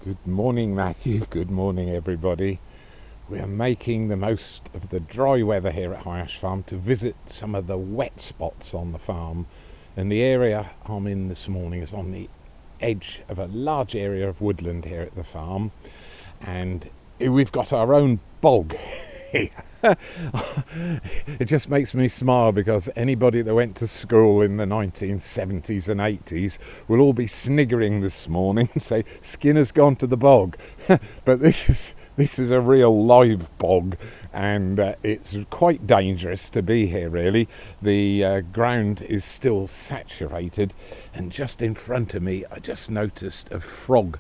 Good morning, Matthew. Good morning, everybody. We are making the most of the dry weather here at High Ash Farm to visit some of the wet spots on the farm. And the area I'm in this morning is on the edge of a large area of woodland here at the farm. And we've got our own bog here. It just makes me smile because anybody that went to school in the 1970s and 80s will all be sniggering this morning and say Skinner's gone to the bog. But this is a real live bog, and it's quite dangerous to be here really. The ground is still saturated, and just in front of me I just noticed a frog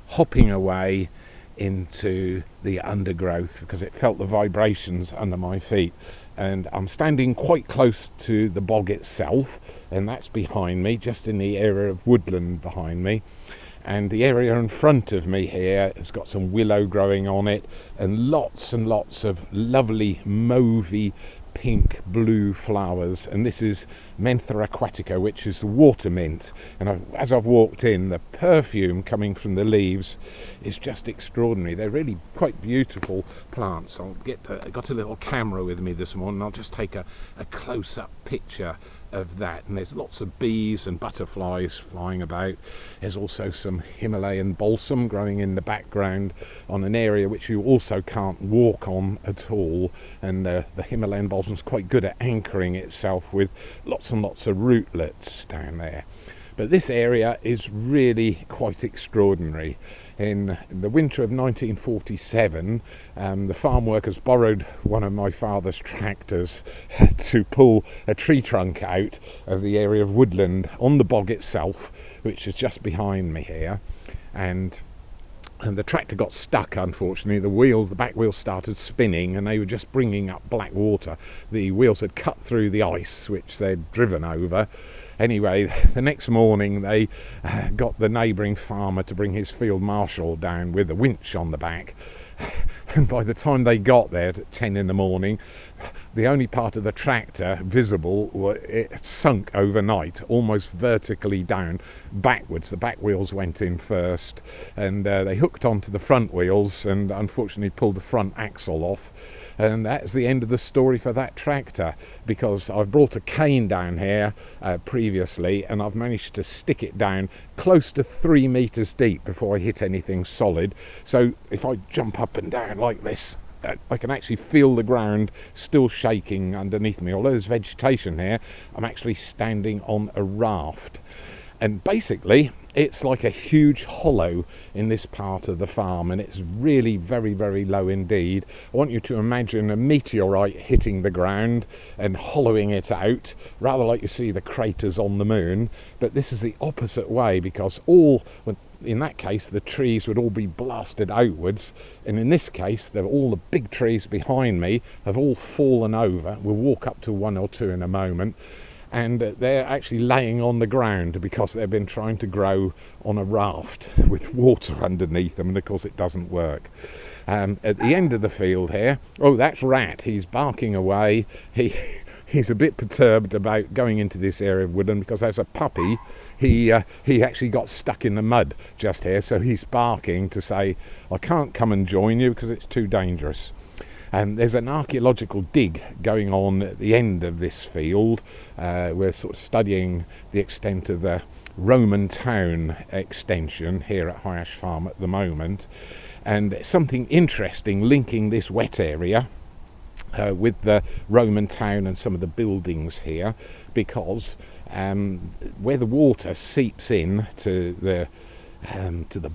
hopping away into the undergrowth because it felt the vibrations under my feet. And I'm standing quite close to the bog itself, and that's behind me, just in the area of woodland behind me. And the area in front of me here has got some willow growing on it and lots of lovely mauvey pink blue flowers, and this is Mentha aquatica, which is the water mint. And as I've walked in, the perfume coming from the leaves is just extraordinary. They're really quite beautiful plants. I got a little camera with me this morning. I'll just take a close-up picture of that, and there's lots of bees and butterflies flying about. There's also some Himalayan balsam growing in the background on an area which you also can't walk on at all, and the Himalayan balsam is quite good at anchoring itself with lots and lots of rootlets down there. But this area is really quite extraordinary. In the winter of 1947, the farm workers borrowed one of my father's tractors to pull a tree trunk out of the area of woodland on the bog itself, which is just behind me here. And the tractor got stuck, unfortunately. The back wheels started spinning, and they were just bringing up black water. The wheels had cut through the ice which they'd driven over. Anyway, the next morning they got the neighbouring farmer to bring his field marshal down with a winch on the back. And by the time they got there at 10 in the morning, the only part of the tractor visible, it sunk overnight, almost vertically down backwards. The back wheels went in first, and they hooked onto the front wheels and unfortunately pulled the front axle off. And that's the end of the story for that tractor, because I've brought a cane down here previously, and I've managed to stick it down close to 3 meters deep before I hit anything solid. So if I jump up and down like this, I can actually feel the ground still shaking underneath me. Although there's vegetation here, I'm actually standing on a raft. And basically, it's like a huge hollow in this part of the farm, and it's really very, very low indeed. I want you to imagine a meteorite hitting the ground and hollowing it out, rather like you see the craters on the moon. But this is the opposite way, because in that case, the trees would all be blasted outwards, and in this case, all the big trees behind me have all fallen over. We'll walk up to one or two in a moment. And they're actually laying on the ground because they've been trying to grow on a raft with water underneath them, and of course it doesn't work. At the end of the field here, that's Rat. He's barking away. He's a bit perturbed about going into this area of woodland because as a puppy he actually got stuck in the mud just here, so he's barking to say, I can't come and join you because it's too dangerous. There's an archaeological dig going on at the end of this field. We're sort of studying the extent of the Roman town extension here at High Ash Farm at the moment. And something interesting linking this wet area with the Roman town and some of the buildings here, because where the water seeps in to the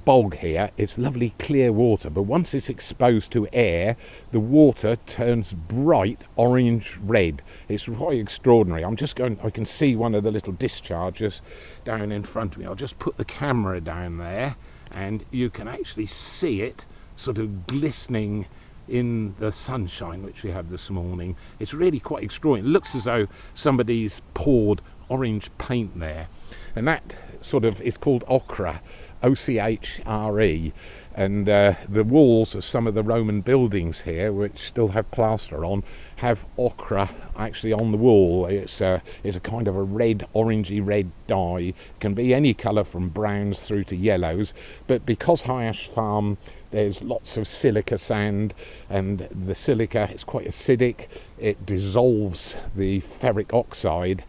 bog here, it's lovely clear water, but once it's exposed to air, the water turns bright orange red. It's quite extraordinary. I can see one of the little discharges down in front of me. I'll just put the camera down there, and you can actually see it sort of glistening in the sunshine which we have this morning. It's really quite extraordinary. It looks as though somebody's poured orange paint there. and that sort of is called ochre, O-C-H-R-E. And the walls of some of the Roman buildings here, which still have plaster on, have ochre actually on the wall. It's a kind of a red, orangey red dye. It can be any colour from browns through to yellows, but because High Ash Farm, there's lots of silica sand, and the silica is quite acidic. It dissolves the ferric oxide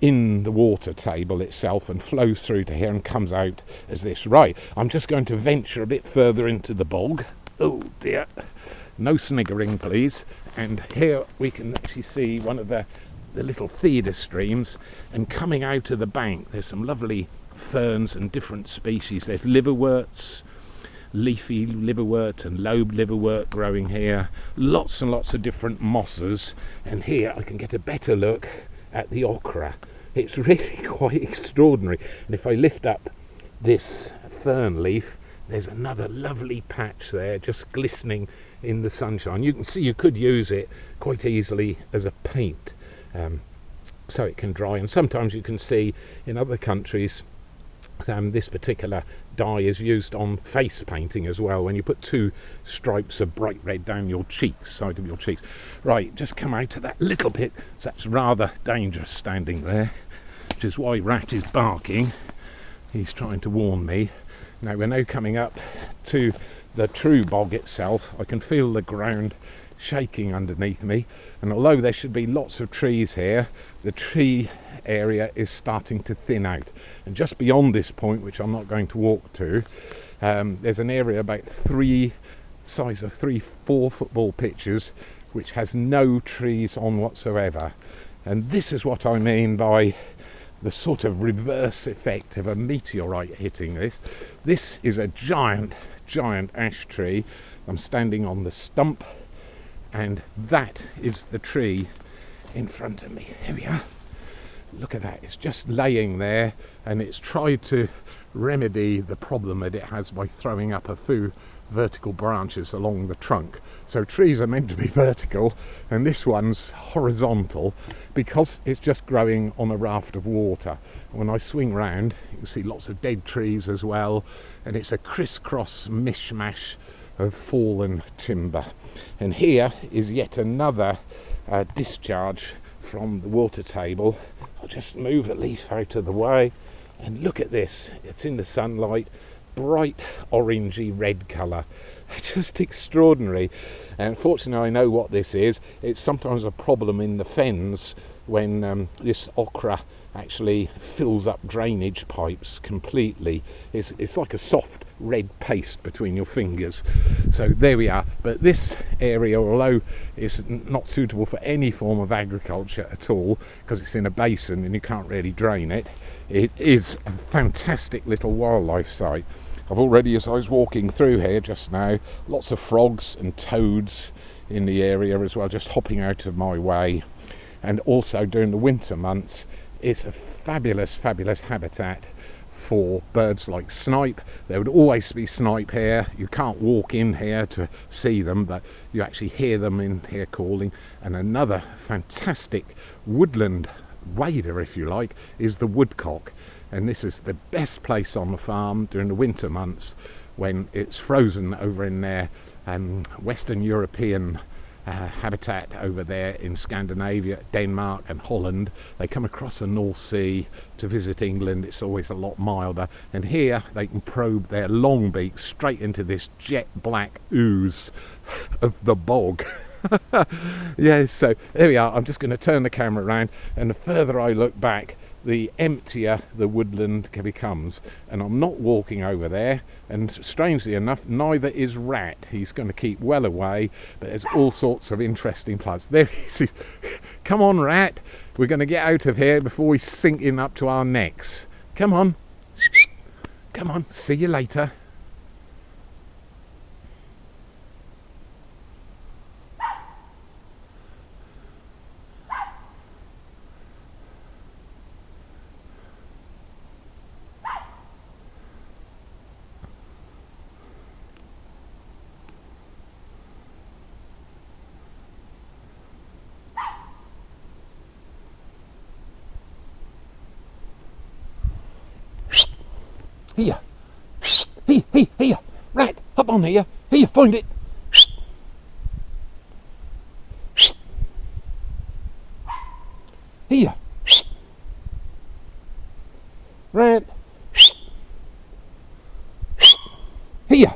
in the water table itself and flows through to here and comes out as this. Right, I'm just going to venture a bit further into the bog. Oh dear, no sniggering please. And here we can actually see one of the little feeder streams, and coming out of the bank there's some lovely ferns and different species. There's liverworts, leafy liverwort and lobe liverwort growing here, lots and lots of different mosses, and here I can get a better look at the ochre. It's really quite extraordinary. And if I lift up this fern leaf, there's another lovely patch there just glistening in the sunshine. You can see you could use it quite easily as a paint, so it can dry. And sometimes you can see in other countries this particular dye is used on face painting as well, when you put two stripes of bright red down your cheeks, side of your cheeks. Right, just come out of that little bit. So that's rather dangerous standing there, which is why Rat is barking. He's trying to warn me. Now we're now coming up to the true bog itself. I can feel the ground shaking underneath me, and although there should be lots of trees here, the tree area is starting to thin out. And just beyond this point, which I'm not going to walk to, there's an area about size of 3-4 football pitches which has no trees on whatsoever. And this is what I mean by the sort of reverse effect of a meteorite hitting this. This is a giant ash tree. I'm standing on the stump, and that is the tree in front of me. Here we are. Look at that, it's just laying there, and it's tried to remedy the problem that it has by throwing up a few vertical branches along the trunk. So trees are meant to be vertical, and this one's horizontal because it's just growing on a raft of water. When I swing round, you can see lots of dead trees as well, and it's a crisscross mishmash of fallen timber. And here is yet another discharge from the water table. I'll just move a leaf out of the way, and look at this. It's in the sunlight, bright orangey red colour. Just extraordinary. And fortunately I know what this is. It's sometimes a problem in the fens when this ochre actually fills up drainage pipes completely. It's like a soft red paste between your fingers. So there we are. But this area, although is not suitable for any form of agriculture at all because it's in a basin and you can't really drain it, it is a fantastic little wildlife site. I've already, as I was walking through here just now, lots of frogs and toads in the area as well, just hopping out of my way. And also during the winter months, it's a fabulous habitat for birds like snipe. There would always be snipe here. You can't walk in here to see them, but you actually hear them in here calling. And another fantastic woodland wader, if you like, is the woodcock. And this is the best place on the farm during the winter months when it's frozen over in their Western European habitat over there in Scandinavia, Denmark and Holland. They come across the North Sea to visit England. It's always a lot milder, and here they can probe their long beaks straight into this jet black ooze of the bog. Yeah, so there we are. I'm just going to turn the camera around, and the further I look back, the emptier the woodland becomes. And I'm not walking over there, and strangely enough, neither is Rat. He's going to keep well away, but there's all sorts of interesting plants. There he is. Come on, Rat, we're going to get out of here before we sink in up to our necks. Come on, come on, see you later. Here. Here. Right, up on here. Here, find it. Here. Right. Here.